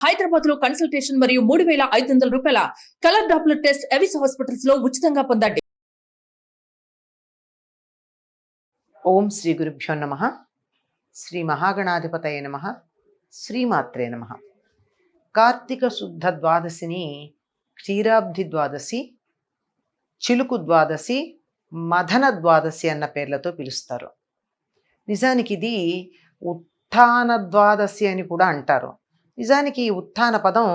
హైదరాబాద్ లో కన్సల్టేషన్ మరియు 3,500 రూపాయల colour Doppler test Avis hospitals లో ఉచితంగా పొందండి. ఓం శ్రీ గురుభ్యో నమః. శ్రీ మహాగణాధిపతయ నమః. శ్రీమాత్రే నమః. కార్తీక శుద్ధ ద్వాదశిని క్షీరాబ్ధి ద్వాదశి, చిలుకు ద్వాదశి, మదన ద్వాదశి అన్న పేర్లతో పిలుస్తారు. నిజానికి ఇది ఉత్థాన ద్వాదశి అని కూడా అంటారు. నిజానికి ఈ ఉత్థాన పదం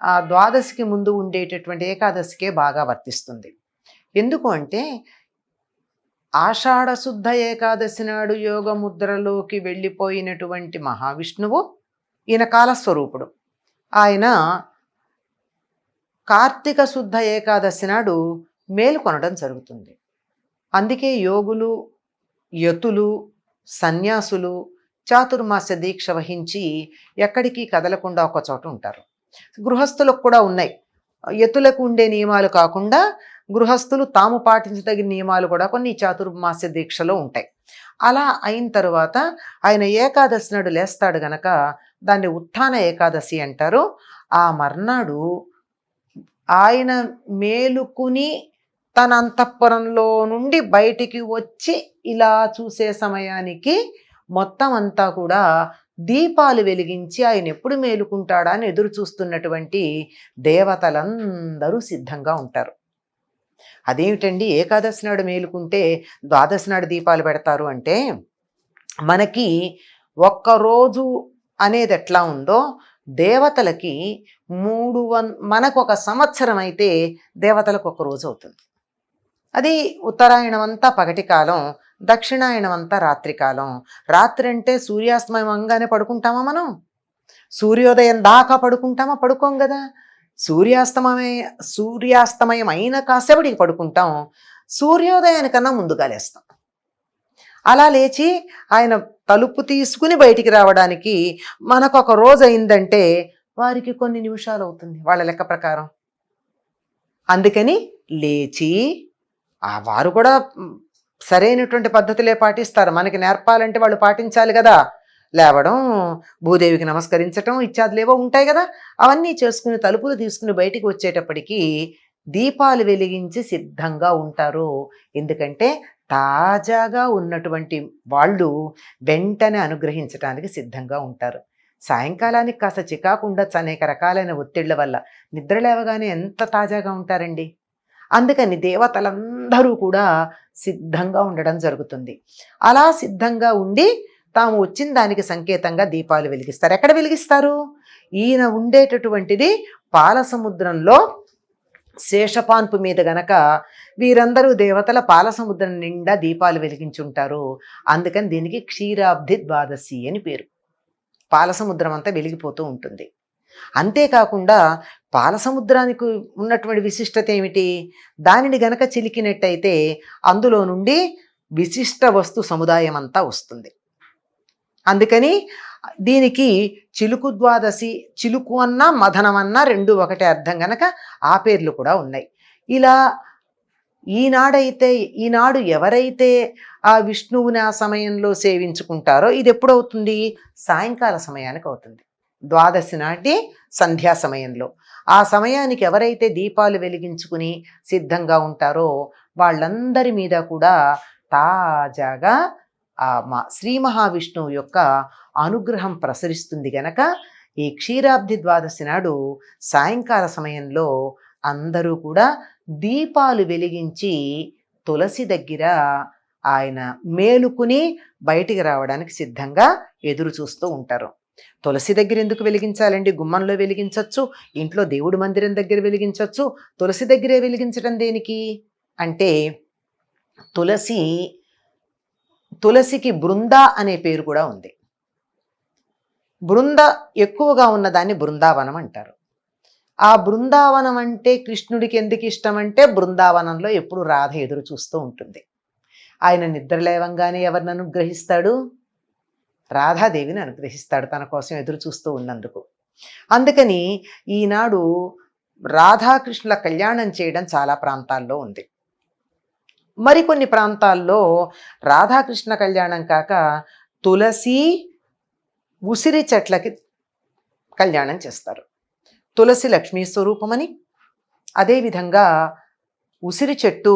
ఆ ద్వాదశికి ముందు ఉండేటటువంటి ఏకాదశికే బాగా వర్తిస్తుంది. ఎందుకు అంటే ఆషాఢ శుద్ధ ఏకాదశి నాడు యోగ ముద్రలోకి వెళ్ళిపోయినటువంటి మహావిష్ణువు ఈయన కాలస్వరూపుడు. ఆయన కార్తీక శుద్ధ ఏకాదశి నాడు మేలుకొనడం జరుగుతుంది. అందుకే యోగులు, యతులు, సన్యాసులు చాతుర్మాస్య దీక్ష వహించి ఎక్కడికి కదలకుండా ఒక చోట ఉంటారు. గృహస్థులకు కూడా ఉన్నాయి. యతులకు ఉండే నియమాలు కాకుండా గృహస్థులు తాము పాటించదగిన నియమాలు కూడా కొన్ని చాతుర్మాస్య దీక్షలో ఉంటాయి. అలా అయిన తర్వాత ఆయన ఏకాదశి నాడు లేస్తాడు గనక దాన్ని ఉత్థాన ఏకాదశి అంటారు. ఆ మర్నాడు ఆయన మేలుకుని తన అంతఃపురంలో నుండి బయటికి వచ్చి ఇలా చూసే సమయానికి మొత్తం అంతా కూడా దీపాలు వెలిగించి ఆయన ఎప్పుడు మేలుకుంటాడా అని ఎదురు చూస్తున్నటువంటి దేవతలందరూ సిద్ధంగా ఉంటారు. అదేమిటండి ఏకాదశి నాడు మేలుకుంటే ద్వాదశి నాడు దీపాలు పెడతారు అంటే, మనకి ఒక్కరోజు అనేది ఎట్లా ఉందో దేవతలకి మనకు ఒక సంవత్సరం అయితే దేవతలకు ఒక రోజు అవుతుంది. అది ఉత్తరాయణం అంతా పగటి కాలం, దక్షిణాయనం అంతా రాత్రికాలం. రాత్రి అంటే సూర్యాస్తమయంగానే పడుకుంటామా మనం? సూర్యోదయం దాకా పడుకుంటామా? పడుకోం కదా. సూర్యాస్తమయం అయిన కాసేపటికి పడుకుంటాం. సూర్యోదయానికన్నా ముందుగా లేస్తాం. అలా లేచి ఆయన తలుపు తీసుకుని బయటికి రావడానికి మనకు ఒక రోజు అయిందంటే వారికి కొన్ని నిమిషాలు అవుతుంది వాళ్ళ లెక్క ప్రకారం. అందుకని లేచి వారు కూడా సరైనటువంటి పద్ధతులే పాటిస్తారు. మనకి నేర్పాలంటే వాళ్ళు పాటించాలి కదా. లేవడం, భూదేవికి నమస్కరించటం ఇత్యాదులేవో ఉంటాయి కదా. అవన్నీ చేసుకుని తలుపులు తీసుకుని బయటికి వచ్చేటప్పటికి దీపాలు వెలిగించి సిద్ధంగా ఉంటారు. ఎందుకంటే తాజాగా ఉన్నటువంటి వాళ్ళు వెంటనే అనుగ్రహించడానికి సిద్ధంగా ఉంటారు. సాయంకాలానికి కాస్త చికాకు ఉండొచ్చు అనేక రకాలైన ఒత్తిళ్ల వల్ల. నిద్ర లేవగానే ఎంత తాజాగా ఉంటారండి. అందుకని దేవతలందరూ కూడా సిద్ధంగా ఉండడం జరుగుతుంది. అలా సిద్ధంగా ఉండి తాము వచ్చిన దానికి సంకేతంగా దీపాలు వెలిగిస్తారు. ఎక్కడ వెలిగిస్తారు? ఈయన ఉండేటటువంటిది పాలసముద్రంలో శేషపాన్పు మీద గనక వీరందరూ దేవతల పాలసముద్రం నిండా దీపాలు వెలిగించుంటారు. అందుకని దీనికి క్షీరాబ్ధి ద్వాదశి అని పేరు. పాలసముద్రం అంతా వెలిగిపోతూ ఉంటుంది. అంతేకాకుండా పాలసముద్రానికి ఉన్నటువంటి విశిష్టత ఏమిటి? దానిని గనక చిలికినట్టయితే అందులో నుండి విశిష్ట వస్తు సముదాయం అంతా వస్తుంది. అందుకని దీనికి చిలుకు ద్వాదశి, చిలుకు అన్నా మదనం అన్నా రెండు ఒకటే అర్థం గనక ఆ పేర్లు కూడా ఉన్నాయి. ఇలా ఈనాడు ఎవరైతే ఆ విష్ణువుని ఆ సమయంలో సేవించుకుంటారో ఇది ఎప్పుడవుతుంది? సాయంకాల సమయానికి అవుతుంది. ద్వాదశి నాటి సంధ్యా సమయంలో. ఆ సమయానికి ఎవరైతే దీపాలు వెలిగించుకుని సిద్ధంగా ఉంటారో వాళ్ళందరి మీద కూడా తాజాగా శ్రీ మహావిష్ణువు యొక్క అనుగ్రహం ప్రసరిస్తుంది గనక ఈ క్షీరాబ్ధి ద్వాదశి నాడు సాయంకాల సమయంలో అందరూ కూడా దీపాలు వెలిగించి తులసి దగ్గర ఆయన మేలుకుని బయటికి రావడానికి సిద్ధంగా ఎదురు చూస్తూ ఉంటారు. తులసి దగ్గర ఎందుకు వెలిగించాలండి? గుమ్మంలో వెలిగించవచ్చు, ఇంట్లో దేవుడి మందిరం దగ్గర వెలిగించవచ్చు. తులసి దగ్గరే వెలిగించడం దేనికి అంటే తులసికి బృంద అనే పేరు కూడా ఉంది. బృంద ఎక్కువగా ఉన్నదాన్ని బృందావనం అంటారు. ఆ బృందావనం అంటే కృష్ణుడికి ఎందుకు ఇష్టం అంటే బృందావనంలో ఎప్పుడు రాధ ఎదురు చూస్తూ ఉంటుంది. ఆయన నిద్ర లేవంగానే ఎవరిని అనుగ్రహిస్తాడు? రాధాదేవిని అనుగ్రహిస్తాడు, తన కోసం ఎదురు చూస్తూ ఉన్నందుకు. అందుకని ఈనాడు రాధాకృష్ణుల కళ్యాణం చేయడం చాలా ప్రాంతాల్లో ఉంది. మరికొన్ని ప్రాంతాల్లో రాధాకృష్ణ కళ్యాణం కాక తులసి, ఉసిరి చెట్లకి కళ్యాణం చేస్తారు. తులసి లక్ష్మీ స్వరూపమని, అదేవిధంగా ఉసిరి చెట్టు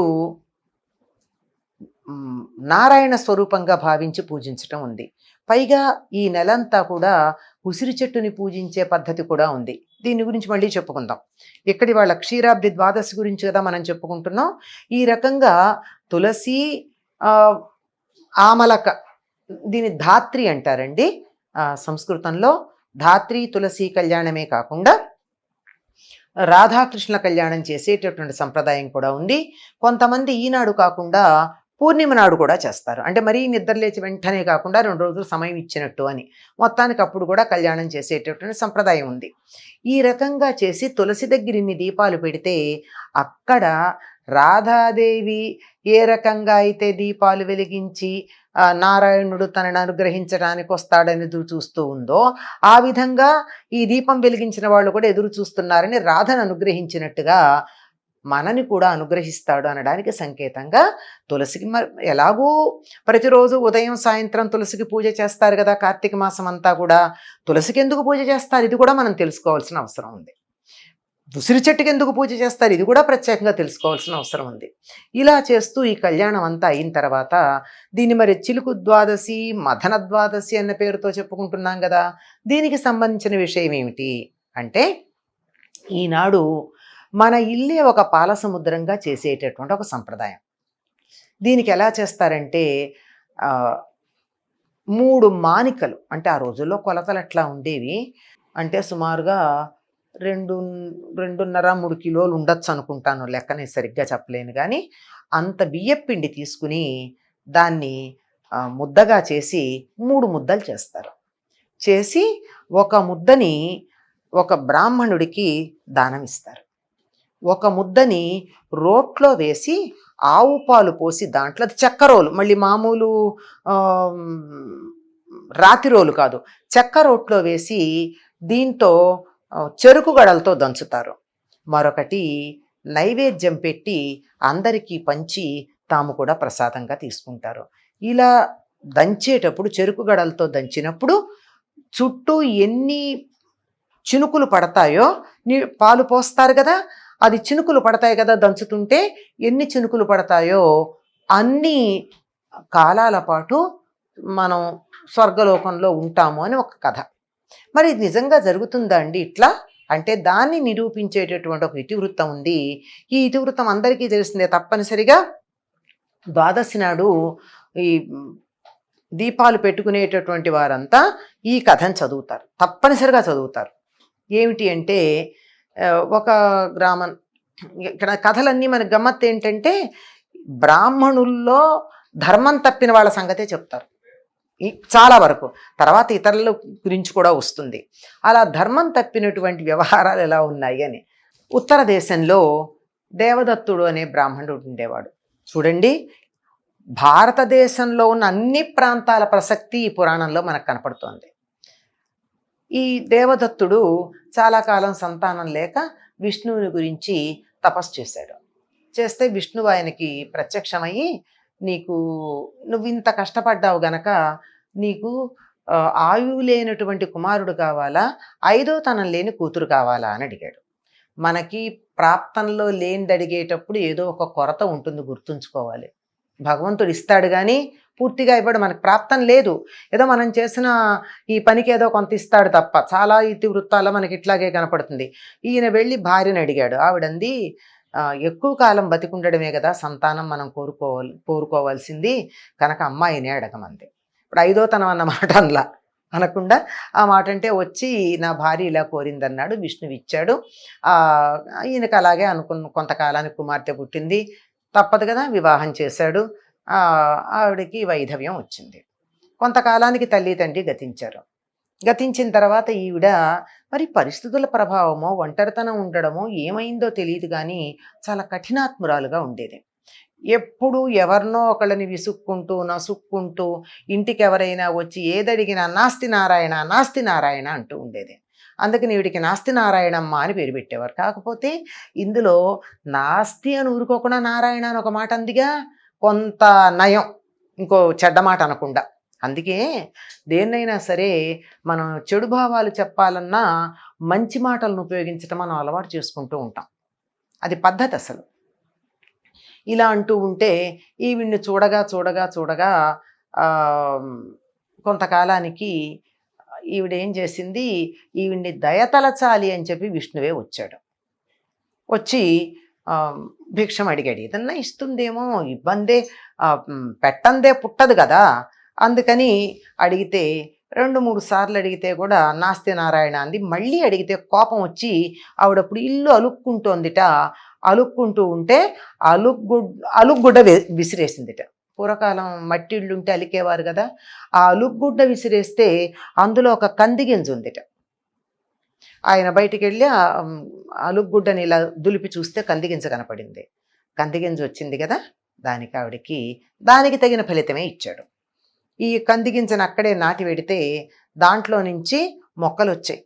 నారాయణ స్వరూపంగా భావించి పూజించటం ఉంది. పైగా ఈ నెలంతా కూడా ఉసిరి చెట్టుని పూజించే పద్ధతి కూడా ఉంది. దీని గురించి మళ్ళీ చెప్పుకుందాం. ఇక్కడి వాళ్ళ క్షీరాబ్ది ద్వాదశి గురించి కదా మనం చెప్పుకుంటున్నాం. ఈ రకంగా తులసి, ఆమలక, దీని ధాత్రి అంటారండి సంస్కృతంలో. ధాత్రి తులసి కళ్యాణమే కాకుండా రాధాకృష్ణ కళ్యాణం చేసేటటువంటి సంప్రదాయం కూడా ఉంది. కొంతమంది ఈనాడు కాకుండా పూర్ణిమ నాడు కూడా చేస్తారు. అంటే మరీ నిద్రలేచి వెంటనే కాకుండా 2 రోజులు సమయం ఇచ్చినట్టు అని. మొత్తానికి అప్పుడు కూడా కళ్యాణం చేసేటటువంటి సంప్రదాయం ఉంది. ఈ రకంగా చేసి తులసి దగ్గర ఇన్ని దీపాలు పెడితే అక్కడ రాధాదేవి ఏ రకంగా అయితే దీపాలు వెలిగించి నారాయణుడు తనని అనుగ్రహించడానికి వస్తాడని ఎదురు చూస్తూ ఉందో, ఆ విధంగా ఈ దీపం వెలిగించిన వాళ్ళు కూడా ఎదురు చూస్తున్నారని రాధను అనుగ్రహించినట్టుగా మనని కూడా అనుగ్రహిస్తాడు అనడానికి సంకేతంగా తులసికి ఎలాగూ ప్రతిరోజు ఉదయం సాయంత్రం తులసికి పూజ చేస్తారు కదా. కార్తీక మాసం అంతా కూడా తులసికి ఎందుకు పూజ చేస్తారు, ఇది కూడా మనం తెలుసుకోవాల్సిన అవసరం ఉంది. ఉసిరి చెట్టుకి ఎందుకు పూజ చేస్తారు, ఇది కూడా ప్రత్యేకంగా తెలుసుకోవాల్సిన అవసరం ఉంది. ఇలా చేస్తూ ఈ కళ్యాణం అంతా అయిన తర్వాత దీన్ని మరి చిలుకు ద్వాదశి, మదన ద్వాదశి అన్న పేరుతో చెప్పుకుంటున్నాం కదా. దీనికి సంబంధించిన విషయం ఏమిటి అంటే, ఈనాడు మన ఇల్లే ఒక పాల సముద్రంగా చేసేటటువంటి ఒక సంప్రదాయం. దీనికి ఎలా చేస్తారంటే 3 మానికలు, అంటే ఆ రోజుల్లో కొలతలు ఎట్లా ఉండేవి అంటే సుమారుగా 2.5-3 కిలోలు ఉండొచ్చు అనుకుంటాను, లెక్కనే సరిగ్గా చెప్పలేను. కానీ అంత బియ్యపిండి తీసుకుని దాన్ని ముద్దగా చేసి 3 ముద్దలు చేస్తారు. చేసి ఒక ముద్దని ఒక బ్రాహ్మణుడికి దానం ఇస్తారు. ఒక ముద్దని రోట్లో వేసి ఆవు పాలు పోసి దాంట్లో, చెక్క రోలు, మళ్ళీ మామూలు రాతి రోలు కాదు, చెక్క రోట్లో వేసి దీంతో చెరుకు గడలతో దంచుతారు. మరొకటి నైవేద్యం పెట్టి అందరికీ పంచి తాము కూడా ప్రసాదంగా తీసుకుంటారు. ఇలా దంచేటప్పుడు, చెరుకు గడలతో దంచినప్పుడు చుట్టూ ఎన్ని చినుకులు పడతాయో, పాలు పోస్తారు కదా, అది చినుకులు పడతాయి కదా దంచుతుంటే, ఎన్ని చినుకులు పడతాయో అన్ని కాలాల పాటు మనం స్వర్గలోకంలో ఉంటాము అని ఒక కథ. మరి ఇది నిజంగా జరుగుతుందా అండి ఇట్లా అంటే, దాన్ని నిరూపించేటటువంటి ఒక ఇతివృత్తం ఉంది. ఈ ఇతివృత్తం అందరికీ తెలిసిందే. తప్పనిసరిగా ద్వాదశి నాడు ఈ దీపాలు పెట్టుకునేటటువంటి వారంతా ఈ కథను చదువుతారు, తప్పనిసరిగా చదువుతారు. ఏమిటి అంటే, ఒక గ్రామం, ఇక్కడ కథలన్నీ మన గమ్మత్తు ఏంటంటే బ్రాహ్మణుల్లో ధర్మం తప్పిన వాళ్ళ సంగతే చెప్తారు చాలా వరకు. తర్వాత ఇతరుల గురించి కూడా వస్తుంది. అలా ధర్మం తప్పినటువంటి వ్యవహారాలు ఎలా ఉన్నాయి అని. ఉత్తర దేశంలో దేవదత్తుడు అనే బ్రాహ్మణుడు ఉండేవాడు. చూడండి, భారతదేశంలో ఉన్న అన్ని ప్రాంతాల ప్రసక్తి ఈ పురాణంలో మనకు కనపడుతోంది. ఈ దేవదత్తుడు చాలా కాలం సంతానం లేక విష్ణువుని గురించి తపస్సు చేశాడు. చేస్తే విష్ణువు ఆయనకి ప్రత్యక్షమయ్యి, నువ్వు ఇంత కష్టపడ్డావు గనక నీకు ఆయువు లేనటువంటి కుమారుడు కావాలా, 5వ తనం లేని కూతురు కావాలా అని అడిగాడు. మనకి ప్రాప్తంలో లేనిది అడిగేటప్పుడు ఏదో ఒక కొరత ఉంటుంది, గుర్తుంచుకోవాలి. భగవంతుడు ఇస్తాడు కానీ పూర్తిగా ఇవ్వడు. మనకు ప్రాప్తం లేదు, ఏదో మనం చేసిన ఈ పనికి ఏదో కొంత ఇస్తాడు తప్ప. చాలా ఇతివృత్తాల్లో మనకి ఇట్లాగే కనపడుతుంది. ఈయన వెళ్ళి భార్యను అడిగాడు. ఆవిడంది, ఎక్కువ కాలం బతికుండడమే కదా సంతానం మనం కోరుకోవాల్సింది, కనుక అమ్మాయినే అడగమంది. ఇప్పుడు 5వ తనం అన్న మాట అనకుండా ఆ మాట అంటే వచ్చి, నా భార్య ఇలా కోరిందన్నాడు. విష్ణువు ఇచ్చాడు. ఈయనకు అలాగే కొంతకాలానికి కుమార్తె పుట్టింది. తప్పదు కదా, వివాహం చేశాడు. ఆవిడకి వైధవ్యం వచ్చింది. కొంతకాలానికి తల్లి తండ్రి గతించారు. గతించిన తర్వాత ఈవిడ మరి పరిస్థితుల ప్రభావమో ఒంటరితనం ఉండడమో ఏమైందో తెలియదు కానీ చాలా కఠినాత్మురాలుగా ఉండేది. ఎప్పుడు ఎవరినో ఒకళ్ళని విసుక్కుంటూ నసుక్కుంటూ ఇంటికి ఎవరైనా వచ్చి ఏదడిగినా నాస్తి నారాయణ నాస్తి నారాయణ అంటూ ఉండేది. అందుకని వీడికి నాస్తి నారాయణమ్మ అని పేరు పెట్టేవారు. కాకపోతే ఇందులో నాస్తి అని ఊరుకోకుండా నారాయణ అని ఒక మాట అందిగా, కొంత నయం, ఇంకో చెడ్డ మాట అనకుండా. అందుకే దేన్నైనా సరే మనం చెడు భావాలు చెప్పాలన్నా మంచి మాటలను ఉపయోగించటం మనం అలవాటు చేసుకుంటూ ఉంటాం. అది పద్ధతి అసలు. ఇలా అంటూ ఉంటే ఈవిడ్ని చూడగా చూడగా చూడగా కొంతకాలానికి ఈవిడేం చేసింది, ఈవిడ్ని దయతలచాలి అని చెప్పి విష్ణువే వచ్చాడు. వచ్చి భిక్షం అడిగాడు. ఏదన్నా ఇస్తుందేమో, ఇబ్బందే, పెట్టందే పుట్టదు కదా. అందుకని అడిగితే 2-3 సార్లు అడిగితే కూడా నాస్తి నారాయణ అంది. మళ్ళీ అడిగితే కోపం వచ్చి ఆవిడప్పుడు ఇల్లు అలుక్కుంటోందిట. అలుక్కుంటూ ఉంటే అలుగుడ్డ విసిరేసిందిట. పూర్వకాలం మట్టి ఇళ్ళు ఉంటే అలికేవారు కదా. ఆ అలుగుడ్డ విసిరేస్తే అందులో ఒక కందిగింజ ఉందిట. ఆయన బయటికి వెళ్ళి అలుగుడ్డని ఇలా దులిపి చూస్తే కందిగింజ కనపడింది. కందిగింజ వచ్చింది కదా, దానికి తగిన ఫలితమే ఇచ్చాడు. ఈ కందిగింజను అక్కడే నాటి పెడితే దాంట్లో నుంచి మొక్కలు వచ్చాయి.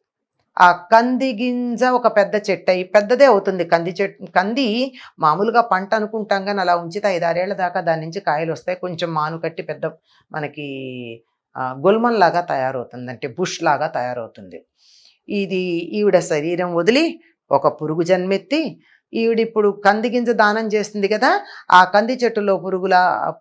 ఆ కందిగింజ ఒక పెద్ద చెట్టు అయి పెద్దదే అవుతుంది. కంది మామూలుగా పంట అనుకుంటాం కానీ అలా ఉంచితే 5-6 ఏళ్ల దాకా దాని నుంచి కాయలు వస్తాయి. కొంచెం మాను కట్టి పెద్ద మనకి గుల్మంలాగా తయారవుతుంది, అంటే బుష్ లాగా తయారవుతుంది. ఈవిడ శరీరం వదిలి ఒక పురుగు జన్మెత్తి ఈవిడిప్పుడు కందిగింజ దానం చేస్తుంది కదా, ఆ కంది చెట్టులో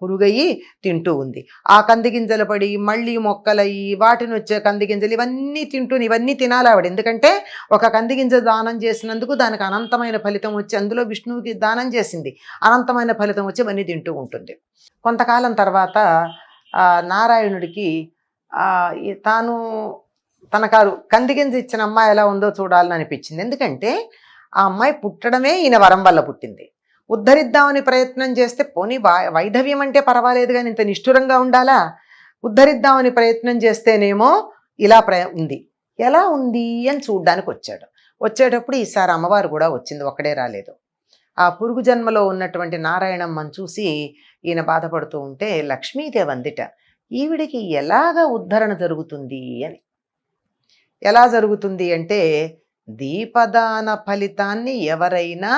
పురుగయ్యి తింటూ ఉంది. ఆ కందిగింజలు పడి మళ్ళీ మొక్కలయ్యి వాటిని వచ్చే కందిగింజలు ఇవన్నీ తినాలి ఆవిడ. ఎందుకంటే ఒక కందిగింజ దానం చేసినందుకు దానికి అనంతమైన ఫలితం వచ్చి, అందులో విష్ణువుకి దానం చేసింది, అనంతమైన ఫలితం వచ్చి ఇవన్నీ తింటూ ఉంటుంది. కొంతకాలం తర్వాత నారాయణుడికి తనకు కందిగింజ ఇచ్చిన అమ్మాయి ఎలా ఉందో చూడాలని అనిపించింది. ఎందుకంటే ఆ అమ్మాయి పుట్టడమే ఈయన వరం వల్ల పుట్టింది. ఉద్ధరిద్దామని ప్రయత్నం చేస్తే పోనీ వైధవ్యం అంటే పర్వాలేదు కానీ ఇంత నిష్ఠురంగా ఉండాలా? ఉద్ధరిద్దామని ప్రయత్నం చేస్తేనేమో ఇలా ఉంది. ఎలా ఉంది అని చూడ్డానికి వచ్చాడు. వచ్చేటప్పుడు ఈసారి అమ్మవారు కూడా వచ్చింది, ఒక్కడే రాలేదు. ఆ పురుగు జన్మలో ఉన్నటువంటి నారాయణమ్మని చూసి ఈయన బాధపడుతూ ఉంటే లక్ష్మీదేవి అందిట, ఈవిడికి ఎలాగ ఉద్ధరణ జరుగుతుంది అని. ఎలా జరుగుతుంది అంటే, దీపదాన ఫలితాన్ని ఎవరైనా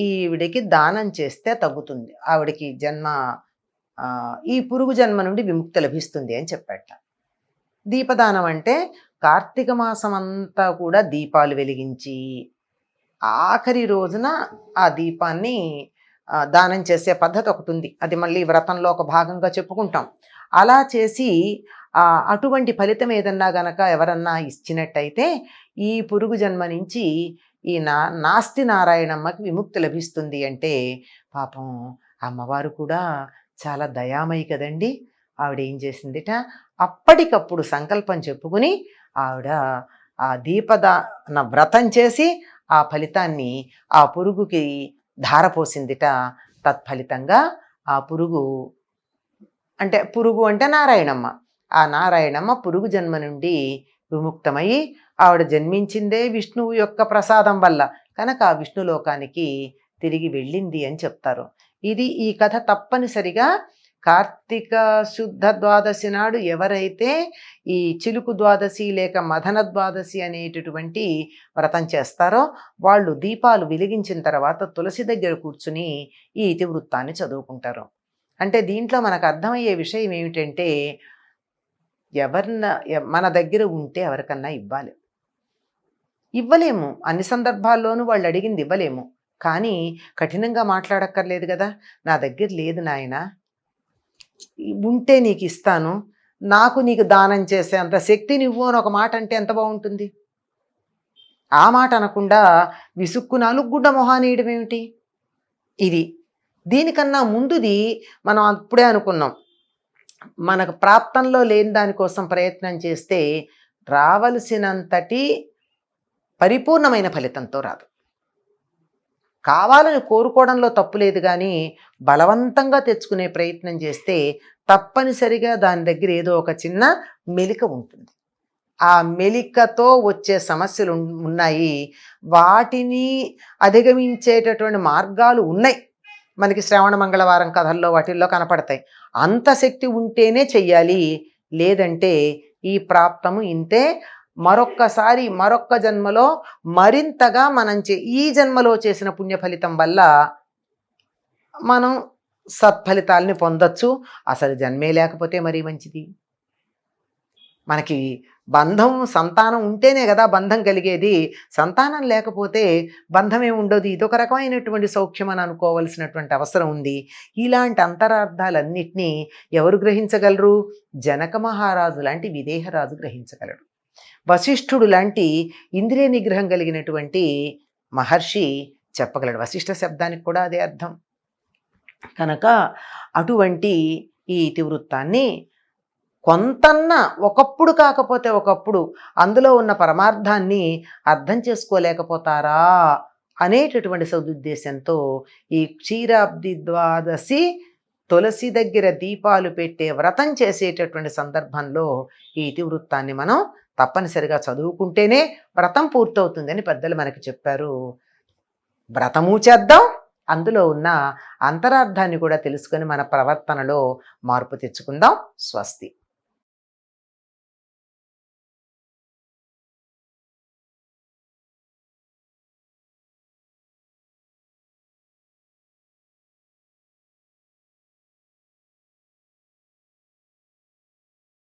ఈవిడికి దానం చేస్తే తగ్గుతుంది, ఆవిడికి ఈ పురుగు జన్మ నుండి విముక్తి లభిస్తుంది అని చెప్పాట. దీపదానం అంటే కార్తీక మాసం అంతా కూడా దీపాలు వెలిగించి ఆఖరి రోజున ఆ దీపాన్ని దానం చేసే పద్ధతి ఒకటి ఉంది. అది మళ్ళీ వ్రతంలో ఒక భాగంగా చెప్పుకుంటాం. అలా చేసి అటువంటి ఫలితం ఏదన్నా గనక ఎవరన్నా ఇచ్చినట్టయితే ఈ పురుగు జన్మ నుంచి ఈ నాస్తి నారాయణమ్మకి విముక్తి లభిస్తుంది అంటే, పాపం అమ్మవారు కూడా చాలా దయామయి కదండి. ఆవిడ ఏం చేసిందిట, అప్పటికప్పుడు సంకల్పం చెప్పుకుని ఆవిడ ఆ దీపదాన వ్రతం చేసి ఆ ఫలితాన్ని ఆ పురుగుకి ధారపోసిందిట. తత్ఫలితంగా ఆ పురుగు అంటే నారాయణమ్మ, ఆ నారాయణమ్మ పురుగు జన్మ నుండి విముక్తమై ఆవిడ జన్మించిందే విష్ణువు యొక్క ప్రసాదం వల్ల కనుక ఆ విష్ణులోకానికి తిరిగి వెళ్ళింది అని చెప్తారు. ఈ కథ తప్పనిసరిగా కార్తీక శుద్ధ ద్వాదశి నాడు ఎవరైతే ఈ చిలుకు ద్వాదశి లేక మదన ద్వాదశి అనేటటువంటి వ్రతం చేస్తారో వాళ్ళు దీపాలు వెలిగించిన తర్వాత తులసి దగ్గర కూర్చుని ఈ ఇతివృత్తాన్ని చదువుకుంటారు. అంటే దీంట్లో మనకు అర్థమయ్యే విషయం ఏమిటంటే, మన దగ్గర ఉంటే ఎవరికన్నా ఇవ్వలేము, అన్ని సందర్భాల్లోనూ వాళ్ళు అడిగింది ఇవ్వలేము, కానీ కఠినంగా మాట్లాడక్కర్లేదు కదా. నా దగ్గర లేదు నాయనా, ఉంటే నీకు ఇస్తాను, నీకు దానం చేసే అంత శక్తి నువ్వు అని ఒక మాట అంటే ఎంత బాగుంటుంది. ఆ మాట అనకుండా విసుక్కు నలుగుడ్డ మొహానేయడం ఏమిటి? దీనికన్నా ముందుది మనం అప్పుడే అనుకున్నాం, మనకు ప్రాప్తంలో లేని దానికోసం ప్రయత్నం చేస్తే రావలసినంతటి పరిపూర్ణమైన ఫలితంతో రాదు. కావాలని కోరుకోవడంలో తప్పు లేదు, కానీ బలవంతంగా తెచ్చుకునే ప్రయత్నం చేస్తే తప్పనిసరిగా దాని దగ్గర ఏదో ఒక చిన్న మెలిక ఉంటుంది. ఆ మెలికతో వచ్చే సమస్యలు ఉన్నాయి. వాటిని అధిగమించేటటువంటి మార్గాలు ఉన్నాయి, మనకి శ్రవణ మంగళవారం కథల్లో వాటిల్లో కనపడతాయి. అంత శక్తి ఉంటేనే చెయ్యాలి, లేదంటే ఈ ప్రాప్తము ఇంతే. మరొక్క జన్మలో మరింతగా మనం ఈ జన్మలో చేసిన పుణ్య ఫలితం వల్ల మనం సత్ఫలితాలని పొందొచ్చు. అసలు జన్మే లేకపోతే మరీ మంచిది. మనకి బంధం సంతానం ఉంటేనే కదా బంధం కలిగేది. సంతానం లేకపోతే బంధమే ఉండదు. ఇదొక రకమైనటువంటి సౌఖ్యం అని అనుకోవలసినటువంటి అవసరం ఉంది. ఇలాంటి అంతరార్థాలన్నిటినీ ఎవరు గ్రహించగలరు? జనక మహారాజు లాంటి విదేహరాజు గ్రహించగలడు. వశిష్ఠుడు లాంటి ఇంద్రియ నిగ్రహం కలిగినటువంటి మహర్షి చెప్పగలడు. వశిష్ఠ శబ్దానికి కూడా అదే అర్థం. కనుక అటువంటి ఈ ఇతివృత్తాన్ని కొంతన్నా ఒకప్పుడు కాకపోతే ఒకప్పుడు అందులో ఉన్న పరమార్థాన్ని అర్థం చేసుకోలేకపోతారా అనేటటువంటి సదుద్దేశంతో ఈ క్షీరాబ్ది ద్వాదశి తులసి దగ్గర దీపాలు పెట్టే వ్రతం చేసేటటువంటి సందర్భంలో ఈ ఇతివృత్తాన్ని మనం తప్పనిసరిగా చదువుకుంటేనే వ్రతం పూర్తవుతుందని పెద్దలు మనకి చెప్పారు. వ్రతము చేద్దాం, అందులో ఉన్న అంతరార్థాన్ని కూడా తెలుసుకొని మన ప్రవర్తనలో మార్పు తెచ్చుకుందాం. స్వస్తి.